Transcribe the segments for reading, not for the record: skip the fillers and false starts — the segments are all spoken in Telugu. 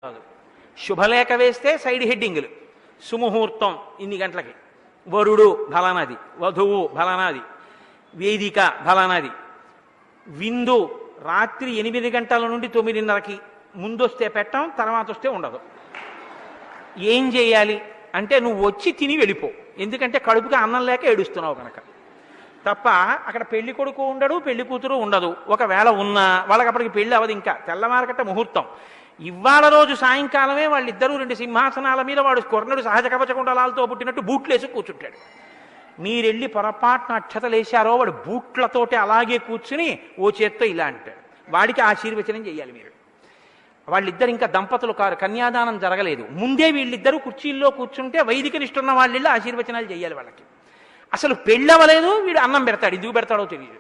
కాదు. శుభలేఖ వేస్తే సైడ్ హెడ్డింగులు. సుముహూర్తం ఇన్ని గంటలకి, వరుడు ఫలానాది, వధువు ఫలానాది, వేదిక ఫలానాది, విందు రాత్రి 8 గంటల నుండి 9:30కి, ముందొస్తే పెట్టం, తర్వాత వస్తే ఉండదు. ఏం చేయాలి అంటే నువ్వు వచ్చి తిని వెళ్ళిపో, ఎందుకంటే కడుపుకి అన్నం లేక ఏడుస్తున్నావు కనుక. తప్ప అక్కడ పెళ్లి కొడుకు ఉండడు, పెళ్లి కూతురు ఉండదు. ఒకవేళ ఉన్నా వాళ్ళకి అప్పటికి పెళ్లి అవ్వదు. ఇంకా తెల్లవారకట్ట ముహూర్తం. ఇవాళ రోజు సాయంకాలమే వాళ్ళిద్దరూ 2 సింహాసనాల మీద, వాడు కొర్ణుడు సహజ కవచకుండలాలతో పుట్టినట్టు బూట్లేసి కూర్చుంటాడు. మీరెళ్ళి పొరపాటున అక్షతలేశారో వాడు బూట్లతోటి అలాగే కూర్చుని ఓ చేత్తో ఇలా అంటాడు. వాడికి ఆశీర్వచనం చేయాలి మీరు. వాళ్ళిద్దరు ఇంకా దంపతులు కారు, కన్యాదానం జరగలేదు. ముందే వీళ్ళిద్దరూ కుర్చీల్లో కూర్చుంటే వైదిక నిష్ఠున్న వాళ్ళిళ్ళు ఆశీర్వచనాలు చేయాలి వాళ్ళకి. అసలు పెళ్ళి అవ్వలేదు, వీడు అన్నం పెడతాడు. ఎందుకు పెడతాడో తెలియదు.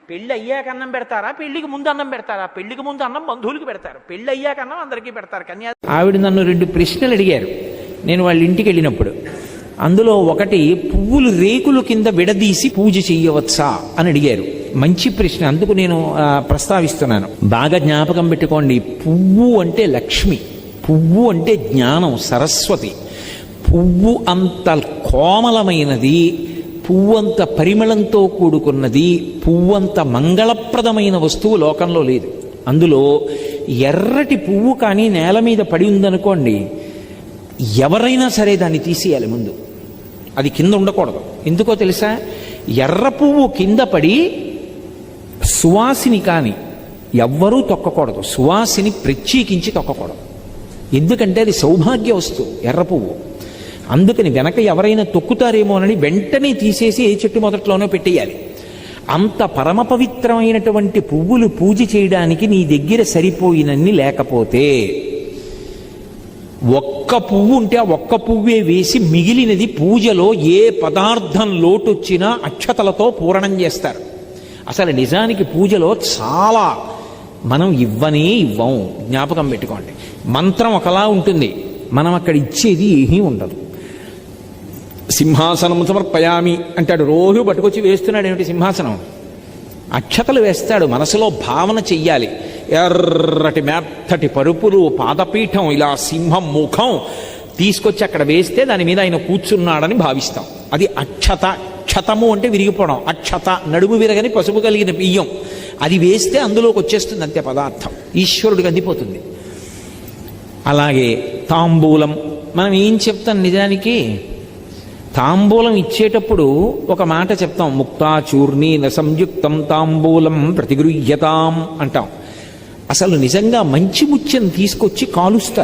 పెళ్ళి అయ్యాక అన్నం పెడతారా, పెళ్లికి ముందు అన్నం పెడతారా? పెళ్లికి ముందు అన్నం బంధువులకు పెడతారు, పెళ్ళి అయ్యాక అన్నం అందరికీ పెడతారు. ఆవిడ నన్ను 2 ప్రశ్నలు అడిగారు నేను వాళ్ళ ఇంటికి వెళ్ళినప్పుడు. అందులో ఒకటి, పువ్వులు రేకులు కింద విడదీసి పూజ చెయ్యవచ్చా అని అడిగారు. మంచి ప్రశ్న, అందుకు నేను ప్రస్తావిస్తున్నాను. బాగా జ్ఞాపకం పెట్టుకోండి. పువ్వు అంటే లక్ష్మి, పువ్వు అంటే జ్ఞానం, సరస్వతి. పువ్వు అంత కోమలమైనది, పువ్వంత పరిమళంతో కూడుకున్నది, పువ్వంత మంగళప్రదమైన వస్తువు లోకంలో లేదు. అందులో ఎర్రటి పువ్వు కానీ నేల మీద పడి ఉందనుకోండి, ఎవరైనా సరే దాన్ని తీసేయాలి ముందు. అది కింద ఉండకూడదు. ఎందుకో తెలుసా? ఎర్ర పువ్వు కింద పడి సువాసిని కానీ ఎవ్వరూ తొక్కకూడదు, సువాసిని ప్రత్యేకించి తొక్కకూడదు. ఎందుకంటే అది సౌభాగ్య వస్తువు ఎర్ర పువ్వు. అందుకని వెనక ఎవరైనా తొక్కుతారేమోనని వెంటనే తీసేసి ఏ చెట్టు మొదట్లోనో పెట్టేయాలి. అంత పరమ పవిత్రమైనటువంటి పువ్వులు పూజ చేయడానికి నీ దగ్గర సరిపోయినన్ని లేకపోతే, ఒక్క పువ్వు ఉంటే ఆ ఒక్క పువ్వే వేసి మిగిలినది పూజలో ఏ పదార్థం లోటొచ్చినా అక్షతలతో పూరణం చేస్తారు. అసలు నిజానికి పూజలో చాలా మనం ఇవ్వం. జ్ఞాపకం పెట్టుకోండి. మంత్రం ఒకలా ఉంటుంది, మనం అక్కడ ఇచ్చేది ఏమీ ఉండదు. సింహాసనం సమర్పయామి అంటాడు, రోజు పట్టుకొచ్చి వేస్తున్నాడు. ఏమిటి సింహాసనం? అక్షతలు వేస్తాడు. మనసులో భావన చెయ్యాలి. ఎర్రటి మెత్తటి పరుపులు, పాదపీఠం, ఇలా సింహం ముఖం తీసుకొచ్చి అక్కడ వేస్తే దాని మీద ఆయన కూర్చున్నాడని భావిస్తాం. అది అక్షత. క్షతము అంటే విరిగిపోవడం. అక్షత నడుము విరగని పసుపు కలిగిన బియ్యం. అది వేస్తే అందులోకి వచ్చేస్తుంది అంతే పదార్థం, ఈశ్వరుడికి అందిపోతుంది. అలాగే తాంబూలం. మనం ఏం చెప్తాం నిజానికి? తాంబూలం ఇచ్చేటప్పుడు ఒక మాట చెప్తాం, ముక్తాచూర్ణీన సంయుక్తం తాంబూలం ప్రతిగృహ్యతాం అంటాం. అసలు నిజంగా మంచి ముత్యం తీసుకొచ్చి కాలుస్తారు.